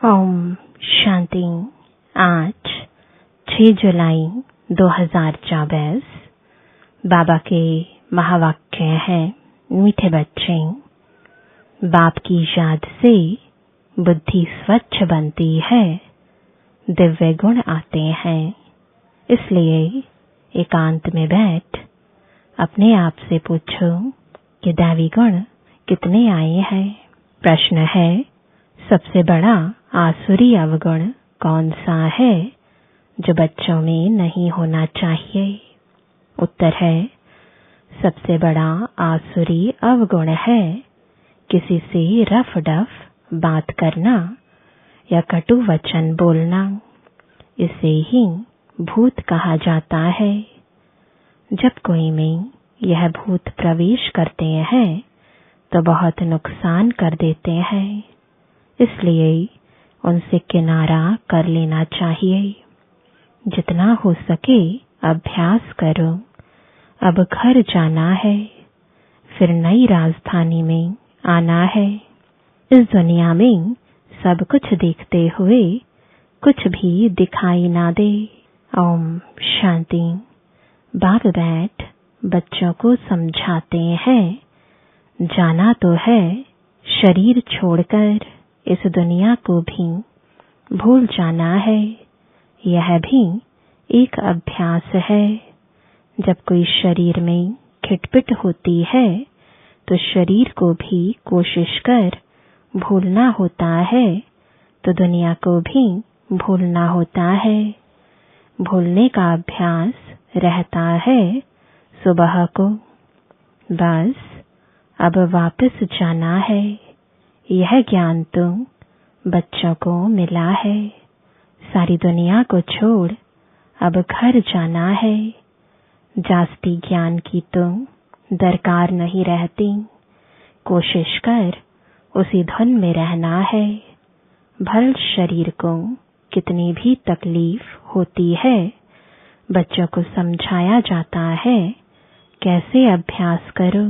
ओम शांति। आज 6 जुलाई 2024 बाबा के महावाक्य हैं, मीठे बच्चे, बाप की याद से बुद्धि स्वच्छ बनती है, दिव्य गुण आते हैं। इसलिए एकांत में बैठ अपने आप से पूछो कि दैवी गुण कितने आए हैं। प्रश्न है, सबसे बड़ा आसुरी अवगुण कौन सा है जो बच्चों में नहीं होना चाहिए? उत्तर है, सबसे बड़ा आसुरी अवगुण है किसी से रफ डफ बात करना या कटु वचन बोलना। इसे ही भूत कहा जाता है। जब कोई में यह भूत प्रवेश करते हैं तो बहुत नुकसान कर देते हैं। इसलिए उनसे किनारा कर लेना चाहिए। जितना हो सके अभ्यास करो। अब घर जाना है, फिर नई राजधानी में आना है। इस दुनिया में सब कुछ देखते हुए कुछ भी दिखाई ना दे। ओम शांति। बाप बैठ बच्चों को समझाते हैं, जाना तो है शरीर छोड़कर इस दुनिया को भी भूल जाना है। यह भी एक अभ्यास है। जब कोई शरीर में खिटपिट होती है तो शरीर को भी कोशिश कर भूलना होता है, तो दुनिया को भी भूलना होता है। भूलने का अभ्यास रहता है सुबह को। बस अब वापस जाना है। यह ज्ञान तो बच्चों को मिला है। सारी दुनिया को छोड़ अब घर जाना है। जास्ती ज्ञान की तो दरकार नहीं रहती। कोशिश कर उसी धुन में रहना है। भल शरीर को कितनी भी तकलीफ होती है, बच्चों को समझाया जाता है कैसे अभ्यास करो,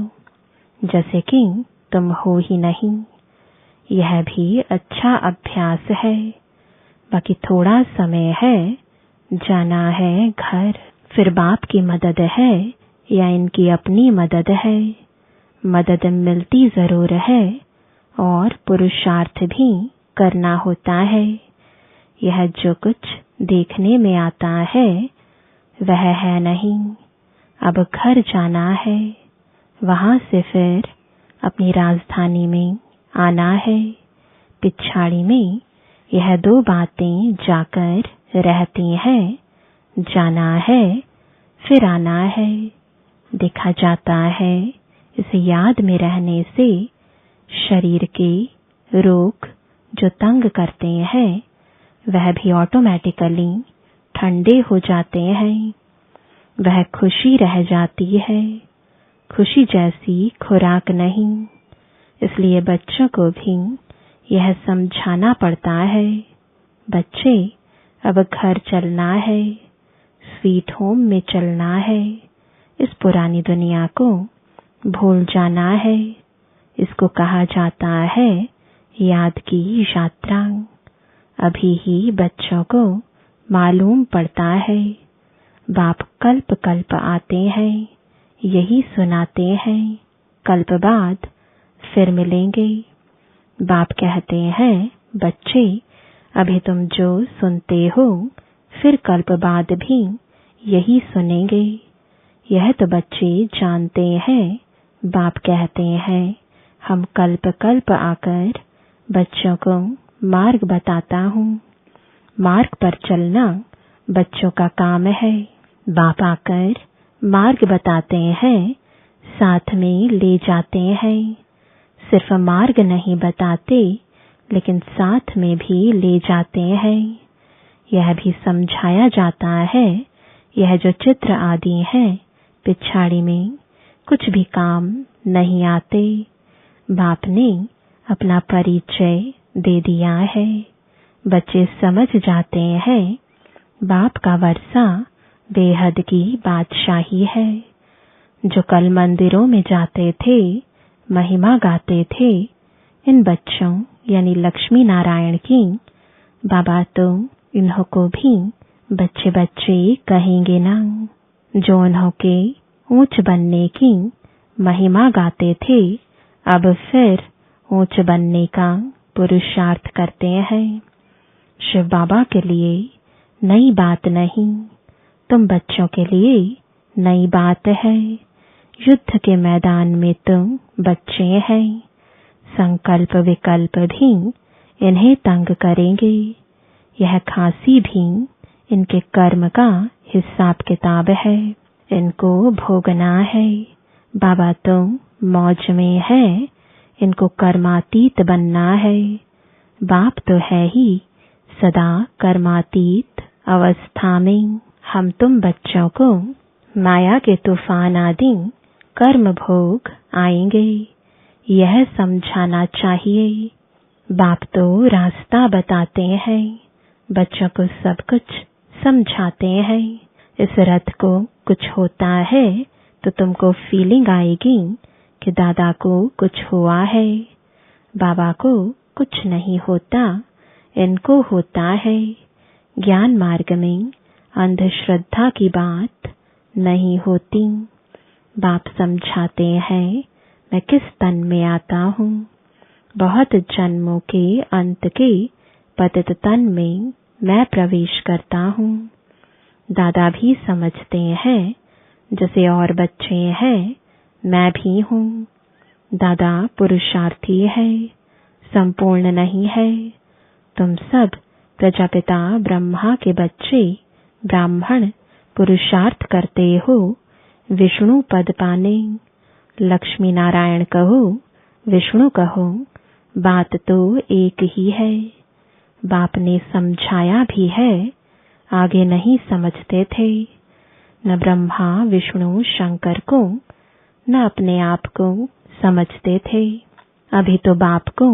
जैसे कि तुम हो ही नहीं। यह भी अच्छा अभ्यास है। बाकी थोड़ा समय है, जाना है घर। फिर बाप की मदद है या इनकी अपनी मदद है? मदद मिलती जरूर है और पुरुषार्थ भी करना होता है। यह जो कुछ देखने में आता है वह है नहीं। अब घर जाना है, वहां से फिर अपनी राजधानी में आना है। पिछाड़ी में यह दो बातें जाकर रहती हैं, जाना है फिर आना है। देखा जाता है इस याद में रहने से शरीर के रोग जो तंग करते हैं वह भी ऑटोमेटिकली ठंडे हो जाते हैं। वह खुशी रह जाती है। खुशी जैसी खुराक नहीं। इसलिए बच्चों को भी यह समझाना पड़ता है, बच्चे अब घर चलना है, स्वीट होम में चलना है। इस पुरानी दुनिया को भूल जाना है। इसको कहा जाता है याद की यात्रा। अभी ही बच्चों को मालूम पड़ता है। बाप कल्प कल्प आते हैं, यही सुनाते हैं, कल्प बाद फिर मिलेंगे। बाप कहते हैं, बच्चे अभी तुम जो सुनते हो फिर कल्प बाद भी यही सुनेंगे। यह तो बच्चे जानते हैं। बाप कहते हैं, हम कल्प कल्प आकर बच्चों को मार्ग बताता हूँ। मार्ग पर चलना बच्चों का काम है। बाप आकर मार्ग बताते हैं, साथ में ले जाते हैं। सिर्फ मार्ग नहीं बताते, लेकिन साथ में भी ले जाते हैं। यह भी समझाया जाता है, यह जो चित्र आदि हैं पिछाड़ी में कुछ भी काम नहीं आते। बाप ने अपना परिचय दे दिया है। बच्चे समझ जाते हैं बाप का वर्षा बेहद की बादशाही है। जो कल मंदिरों में जाते थे, महिमा गाते थे, इन बच्चों यानी लक्ष्मी नारायण की बाबा तो इन्हों को भी बच्चे बच्चे कहेंगे ना, जो उन्हों के ऊंच बनने की महिमा गाते थे, अब फिर ऊंच बनने का पुरुषार्थ करते हैं। शिव बाबा के लिए नई बात नहीं, तुम बच्चों के लिए नई बात है। युद्ध के मैदान में तुम बच्चे हैं, संकल्प विकल्प भी इन्हें तंग करेंगे। यह खांसी भी इनके कर्म का हिसाब किताब है, इनको भोगना है। बाबा तुम मौज में है, इनको कर्मातीत बनना है। बाप तो है ही सदा कर्मातीत अवस्था में। हम तुम बच्चों को माया के तूफान आदि कर्म भोग आएंगे, यह समझाना चाहिए। बाप तो रास्ता बताते हैं, बच्चों को सब कुछ समझाते हैं। इस रथ को कुछ होता है तो तुमको फीलिंग आएगी कि दादा को कुछ हुआ है। बाबा को कुछ नहीं होता, इनको होता है। ज्ञान मार्ग में अंधश्रद्धा की बात नहीं होती। बाप समझाते हैं, मैं किस तन में आता हूँ। बहुत जन्मों के अंत के पतित तन में मैं प्रवेश करता हूँ। दादा भी समझते हैं, जैसे और बच्चे हैं, मैं भी हूँ। दादा पुरुषार्थी है, संपूर्ण नहीं है। तुम सब प्रजापिता ब्रह्मा के बच्चे ब्राह्मण पुरुषार्थ करते हो विष्णु पद पाने। लक्ष्मी नारायण कहो, विष्णु कहो, बात तो एक ही है। बाप ने समझाया भी है, आगे नहीं समझते थे। न ब्रह्मा विष्णु शंकर को न अपने आप को समझते थे। अभी तो बाप को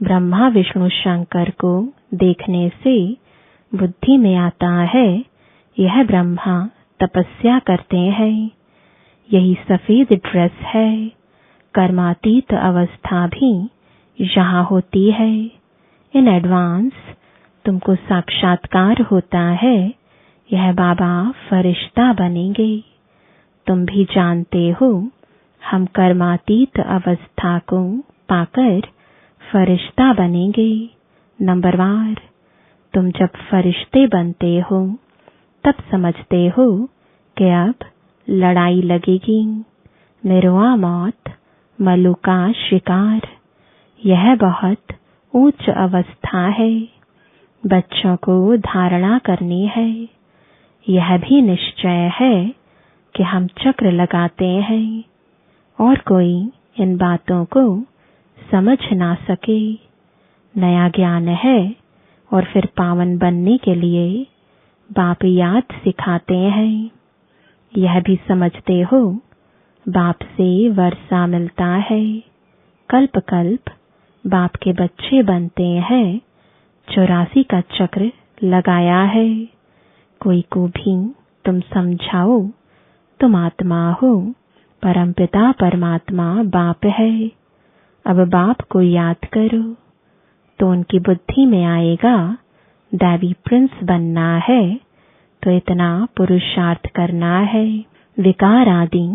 ब्रह्मा विष्णु शंकर को देखने से बुद्धि में आता है, यह ब्रह्मा तपस्या करते हैं। यही सफेद ड्रेस है। कर्मातीत अवस्था भी यहाँ होती है। इन एडवांस तुमको साक्षात्कार होता है, यह बाबा फरिश्ता बनेंगे। तुम भी जानते हो, हम कर्मातीत अवस्था को पाकर फरिश्ता बनेंगे। नंबरवार तुम जब फरिश्ते बनते हो तब समझते हो कि अब लड़ाई लगेगी। निर्वा मौत, मलू का शिकार, यह बहुत उच्च अवस्था है। बच्चों को धारणा करनी है। यह भी निश्चय है कि हम चक्र लगाते हैं और कोई इन बातों को समझ ना सके। नया ज्ञान है और फिर पावन बनने के लिए बाप याद सिखाते हैं। यह भी समझते हो, बाप से वर्षा मिलता है। कल्प कल्प बाप के बच्चे बनते हैं। 84 का चक्र लगाया है। कोई को भी तुम समझाओ, तुम आत्मा हो, परमपिता परमात्मा बाप है। अब बाप को याद करो तो उनकी बुद्धि में आएगा, दैवी प्रिंस बनना है तो इतना पुरुषार्थ करना है। विकार आदि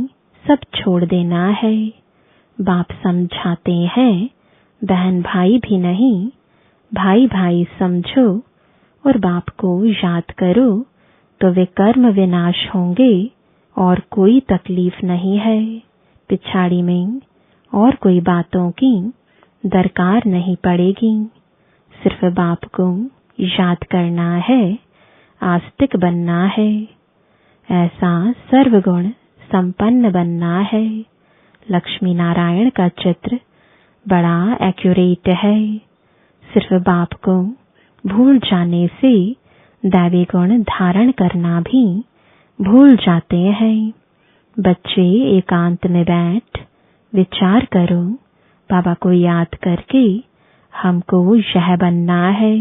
सब छोड़ देना है। बाप समझाते हैं, बहन भाई भी नहीं, भाई भाई समझो और बाप को याद करो तो वे कर्म विनाश होंगे और कोई तकलीफ नहीं है। पिछाड़ी में और कोई बातों की दरकार नहीं पड़ेगी। सिर्फ बाप को याद करना है, आस्तिक बनना है। ऐसा सर्वगुण संपन्न बनना है। लक्ष्मी नारायण का चित्र बड़ा एक्यूरेट है। सिर्फ बाप को भूल जाने से दैवी गुण धारण करना भी भूल जाते हैं। बच्चे एकांत में बैठ विचार करो, बाबा को याद करके हमको यह बनना है,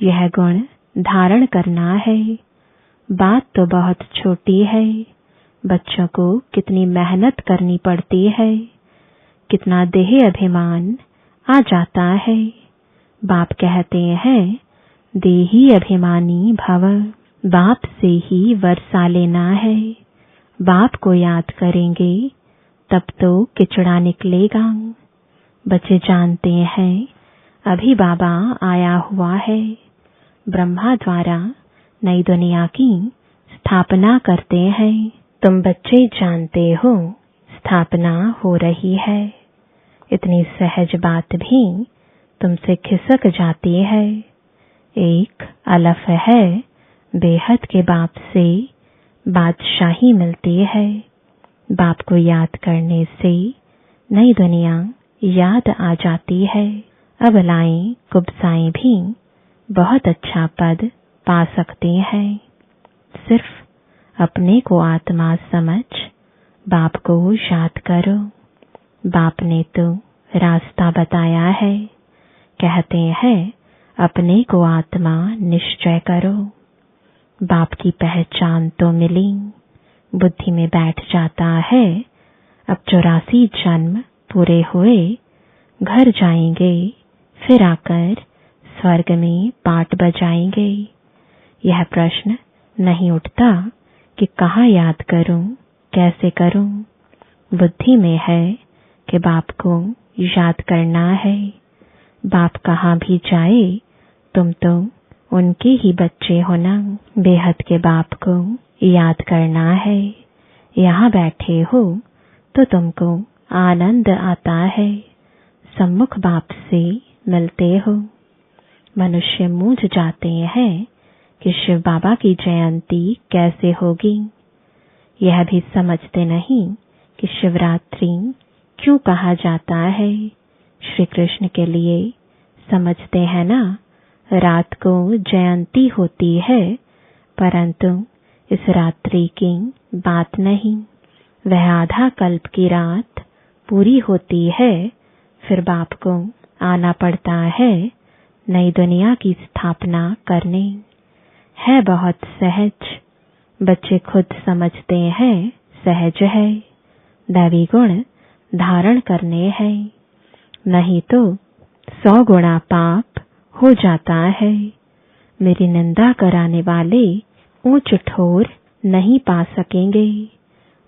यह गुण धारण करना है। बात तो बहुत छोटी है। बच्चों को कितनी मेहनत करनी पड़ती है, कितना देह अभिमान आ जाता है। बाप कहते हैं, देही अभिमानी भव। बाप से ही वर्षा लेना है। बाप को याद करेंगे तब तो किचड़ा निकलेगा। बच्चे जानते हैं अभी बाबा आया हुआ है। ब्रह्मा द्वारा नई दुनिया की स्थापना करते हैं। तुम बच्चे जानते हो स्थापना हो रही है। इतनी सहज बात भी तुमसे खिसक जाती है। एक अलफ है, बेहद के बाप से बादशाही मिलती है। बाप को याद करने से नई दुनिया याद आ जाती है। अबलाएं कुब्जाएं भी बहुत अच्छा पद पा सकते हैं। सिर्फ अपने को आत्मा समझ बाप को याद करो। बाप ने तो रास्ता बताया है। कहते हैं अपने को आत्मा निश्चय करो। बाप की पहचान तो मिली, बुद्धि में बैठ जाता है। अब 84 जन्म पूरे हुए, घर जाएंगे, फिर आकर स्वर्ग में पाट बजाएंगे। यह प्रश्न नहीं उठता कि कहाँ याद करूं, कैसे करूं। बुद्धि में है कि बाप को याद करना है। बाप कहाँ भी जाए तुम तो उनके ही बच्चे हो ना। बेहद के बाप को याद करना है। यहाँ बैठे हो तो तुमको आनंद आता है। सम्मुख बाप से मिलते हो। मनुष्य मूझ जाते हैं कि शिव बाबा की जयंती कैसे होगी। यह भी समझते नहीं कि शिवरात्रि क्यों कहा जाता है। श्री कृष्ण के लिए समझते हैं ना, रात को जयंती होती है, परंतु इस रात्रि की बात नहीं। वह आधा कल्प की रात पूरी होती है, फिर बाप को आना पड़ता है नई दुनिया की स्थापना करने। है बहुत सहज। बच्चे खुद समझते हैं सहज है। दैवी गुण धारण करने हैं, नहीं तो 100 गुणा पाप हो जाता है। मेरी निंदा कराने वाले ऊंच ठोर नहीं पा सकेंगे।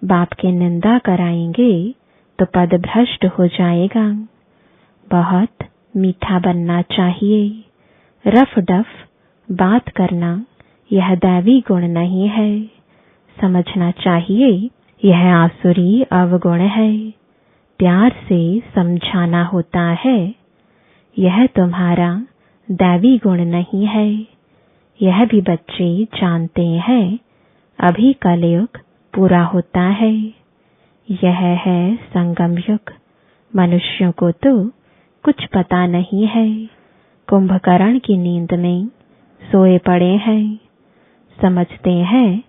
बाप की निंदा कराएंगे तो पद भ्रष्ट हो जाएगा। बहुत मीठा बनना चाहिए। रफ डफ बात करना यह दैवी गुण नहीं है। समझना चाहिए यह आसुरी अवगुण है। प्यार से समझाना होता है। यह तुम्हारा दैवी गुण नहीं है। यह भी बच्चे जानते हैं। अभी कलयुग पूरा होता है। यह है संगम युग। मनुष्यों को तो कुछ पता नहीं है। कुंभकर्ण की नींद में सोए पड़े हैं। समझते हैं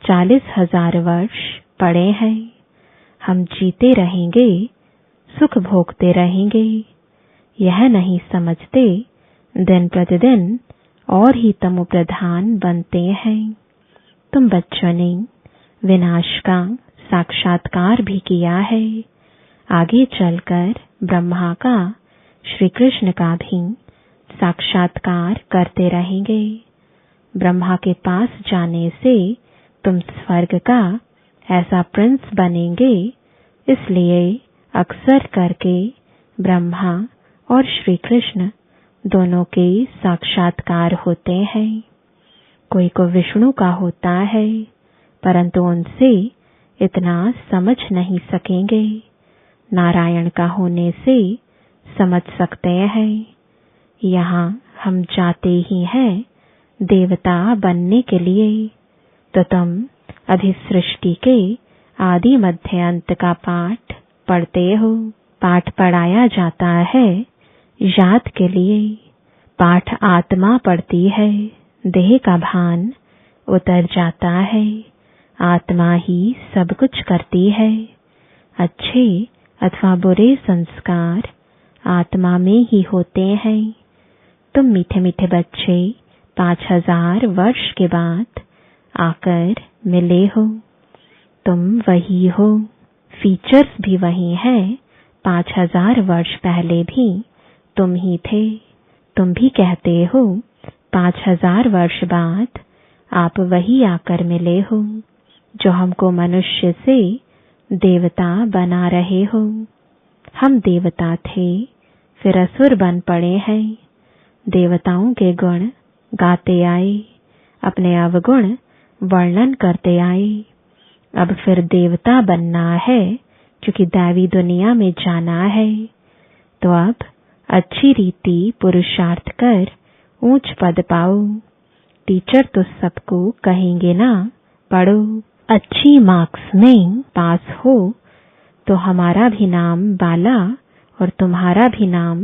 40,000 वर्ष पड़े हैं। हम जीते रहेंगे, सुख भोगते रहेंगे। यह नहीं समझते दिन प्रतिदिन और ही तमो प्रधान बनते हैं। तुम बच्चों ने विनाश का साक्षात्कार भी किया है। आगे चलकर ब्रह्मा का, श्री कृष्ण का भी साक्षात्कार करते रहेंगे। ब्रह्मा के पास जाने से तुम स्वर्ग का ऐसा प्रिंस बनेंगे। इसलिए अक्सर करके ब्रह्मा और श्री कृष्ण दोनों के साक्षात्कार होते हैं। कोई को विष्णु का होता है, परंतु उनसे इतना समझ नहीं सकेंगे। नारायण का होने से समझ सकते हैं। यहाँ हम जाते ही हैं देवता बनने के लिए। तो तुम अभी सृष्टि के आदि मध्य अंत का पाठ पढ़ते हो। पाठ पढ़ाया जाता है याद के लिए। पाठ आत्मा पढ़ती है। देह का भान उतर जाता है। आत्मा ही सब कुछ करती है। अच्छे अथवा बुरे संस्कार आत्मा में ही होते हैं। तुम मीठे मीठे बच्चे 5000 वर्ष के बाद आकर मिले हो। तुम वही हो। फीचर्स भी वही हैं। 5000 वर्ष पहले भी तुम ही थे। तुम भी कहते हो 5000 वर्ष बाद आप वही आकर मिले हो जो हमको मनुष्य से देवता बना रहे हो। हम देवता थे, फिर असुर बन पड़े हैं। देवताओं के गुण गाते आए, अपने अवगुण वर्णन करते आए। अब फिर देवता बनना है, क्योंकि दैवी दुनिया में जाना है। तो अब अच्छी रीति पुरुषार्थ कर ऊंच पद पाओ। टीचर तो सबको कहेंगे ना, पढ़ो। अच्छी मार्क्स में पास हो तो हमारा भी नाम बाला और तुम्हारा भी नाम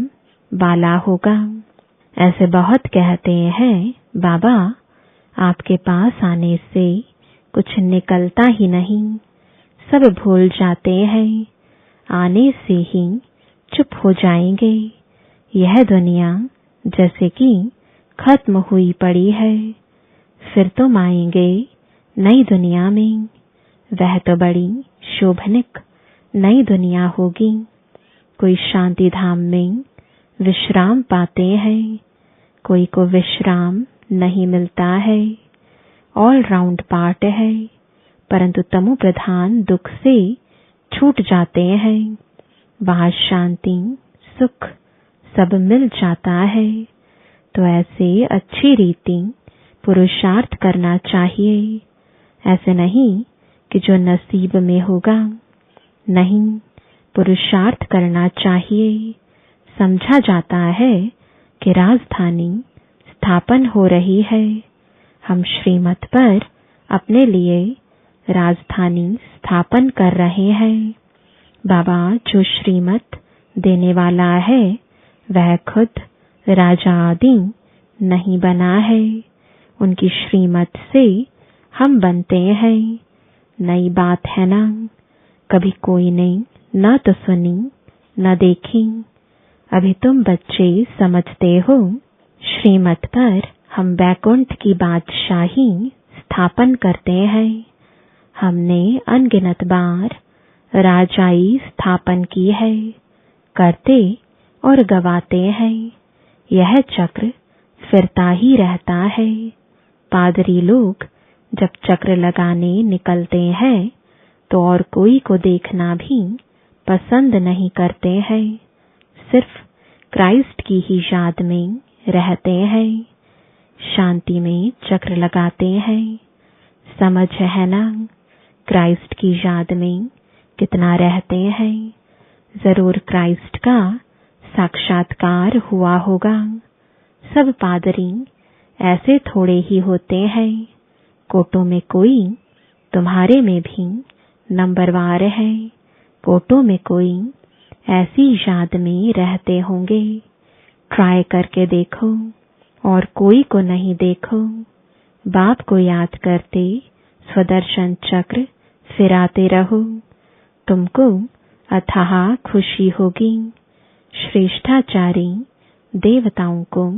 बाला होगा। ऐसे बहुत कहते हैं, बाबा आपके पास आने से कुछ निकलता ही नहीं, सब भूल जाते हैं, आने से ही चुप हो जाएंगे। यह दुनिया जैसे कि खत्म हुई पड़ी है, फिर तुम आएंगे नई दुनिया में। वह तो बड़ी शोभनिक नई दुनिया होगी। कोई शांति धाम में विश्राम पाते हैं, कोई को विश्राम नहीं मिलता है। ऑल राउंड पार्ट है, परंतु तमो प्रधान दुख से छूट जाते हैं। वहां शांति सुख सब मिल जाता है। तो ऐसे अच्छी रीति पुरुषार्थ करना चाहिए। ऐसे नहीं कि जो नसीब में होगा, नहीं, पुरुषार्थ करना चाहिए। समझा जाता है कि राजधानी स्थापन हो रही है। हम श्रीमत पर अपने लिए राजधानी स्थापन कर रहे हैं। बाबा जो श्रीमत देने वाला है, वह खुद राजा आदि नहीं बना है। उनकी श्रीमत से हम बनते हैं। नई बात है ना, कभी कोई ने न तो सुनी न देखी। अभी तुम बच्चे समझते हो, श्रीमत पर हम वैकुंठ की बादशाही स्थापन करते हैं। हमने अनगिनत बार राजाई स्थापन की है, करते और गवाते हैं। यह चक्र फिरता ही रहता है। पादरी लोग जब चक्र लगाने निकलते हैं तो और कोई को देखना भी पसंद नहीं करते हैं, सिर्फ क्राइस्ट की ही याद में रहते हैं, शांति में चक्र लगाते हैं। समझ है ना, क्राइस्ट की याद में कितना रहते हैं। जरूर क्राइस्ट का साक्षात्कार हुआ होगा। सब पादरी ऐसे थोड़े ही होते हैं। कोटों में कोई तुम्हारे में भी नंबरवार है। कोटों में कोई ऐसी याद में रहते होंगे। ट्राई करके देखो और कोई को नहीं देखो। बाप को याद करते स्वदर्शन चक्र फिराते रहो, तुमको अथाह खुशी होगी। श्रेष्ठाचारी देवताओं को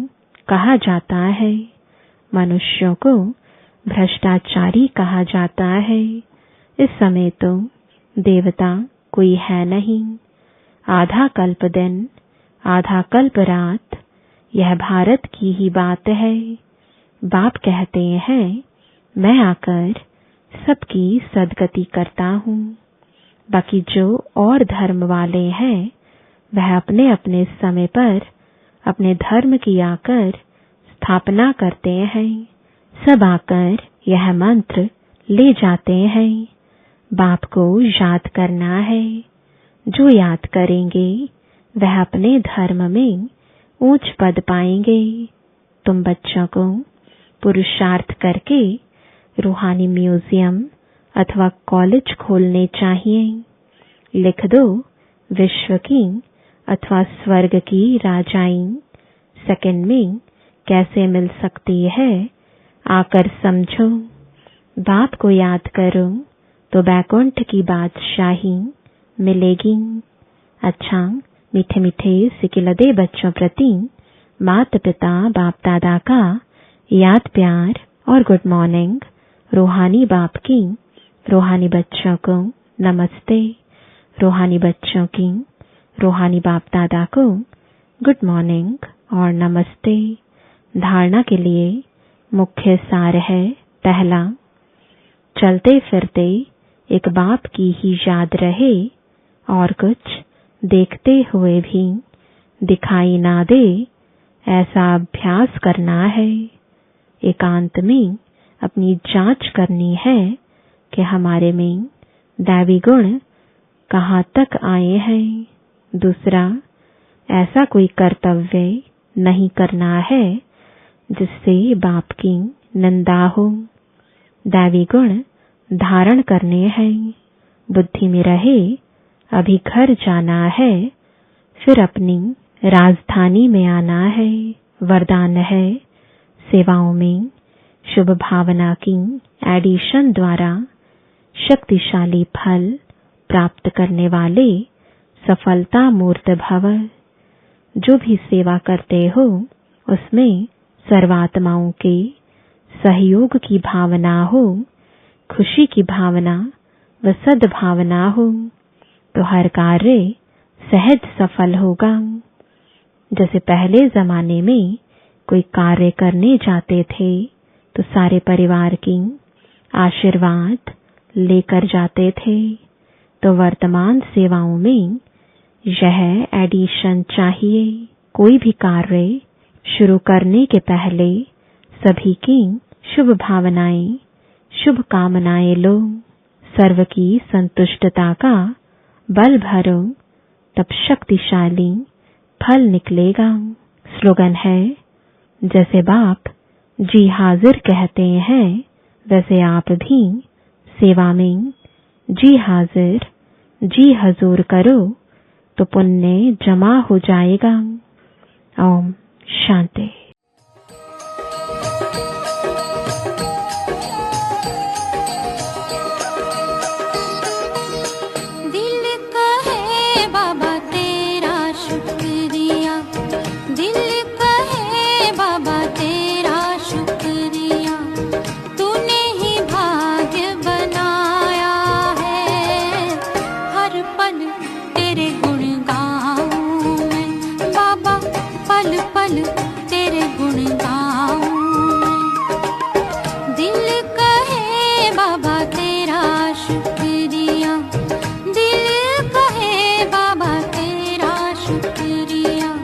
कहा जाता है, मनुष्यों को भ्रष्टाचारी कहा जाता है। इस समय तो देवता कोई है नहीं। आधा कल्प दिन, आधा कल्प रात, यह भारत की ही बात है। बाप कहते हैं, मैं आकर सबकी सदगति करता हूँ। बाकी जो और धर्म वाले हैं, वह अपने अपने समय पर अपने धर्म की आकर स्थापना करते हैं। सब आकर यह मंत्र ले जाते हैं। बाप को याद करना है। जो याद करेंगे वह अपने धर्म में ऊंच पद पाएंगे। तुम बच्चों को पुरुषार्थ करके रूहानी म्यूजियम अथवा कॉलेज खोलने चाहिए। लिख दो, विश्व की अथवा स्वर्ग की राजाई सेकंड में कैसे मिल सकती है, आकर समझो। बाप को याद करो तो वैकुंठ की बादशाही मिलेगी। अच्छा, मीठे मीठे सिकिलदे बच्चों प्रति माता पिता बाप दादा का याद प्यार और गुड मॉर्निंग। रूहानी बाप की रूहानी बच्चों को नमस्ते। रूहानी बच्चों की रूहानी बाप दादा को गुड मॉर्निंग और नमस्ते। धारणा के लिए मुख्य सार है। पहला, चलते फिरते एक बाप की ही याद रहे और कुछ देखते हुए भी दिखाई ना दे, ऐसा अभ्यास करना है। एकांत में अपनी जांच करनी है कि हमारे में दैवी गुण कहाँ तक आए हैं। दूसरा, ऐसा कोई कर्तव्य नहीं करना है जिससे बाप की निंदा हो। दैवी गुण धारण करने हैं। बुद्धि में रहे अभी घर जाना है, फिर अपनी राजधानी में आना है। वरदान है सेवाओं में शुभ भावना की एडिशन द्वारा शक्तिशाली फल प्राप्त करने वाले सफलता मूर्त भव। जो भी सेवा करते हो उसमें सर्वात्माओं के सहयोग की भावना हो, खुशी की भावना व सद्भावना हो, तो हर कार्य सहज सफल होगा। जैसे पहले जमाने में कोई कार्य करने जाते थे तो सारे परिवार की आशीर्वाद लेकर जाते थे, तो वर्तमान सेवाओं में यह एडिशन चाहिए। कोई भी कार्य शुरू करने के पहले सभी की शुभ भावनाएं, शुभ कामनाएं लो। सर्व की संतुष्टता का बल भरो, तब शक्तिशाली फल निकलेगा। स्लोगन है, जैसे बाप जी हाजिर कहते हैं वैसे आप भी सेवा में जी हाजिर जी हजूर करो तो पुण्य जमा हो जाएगा। ओम शांति।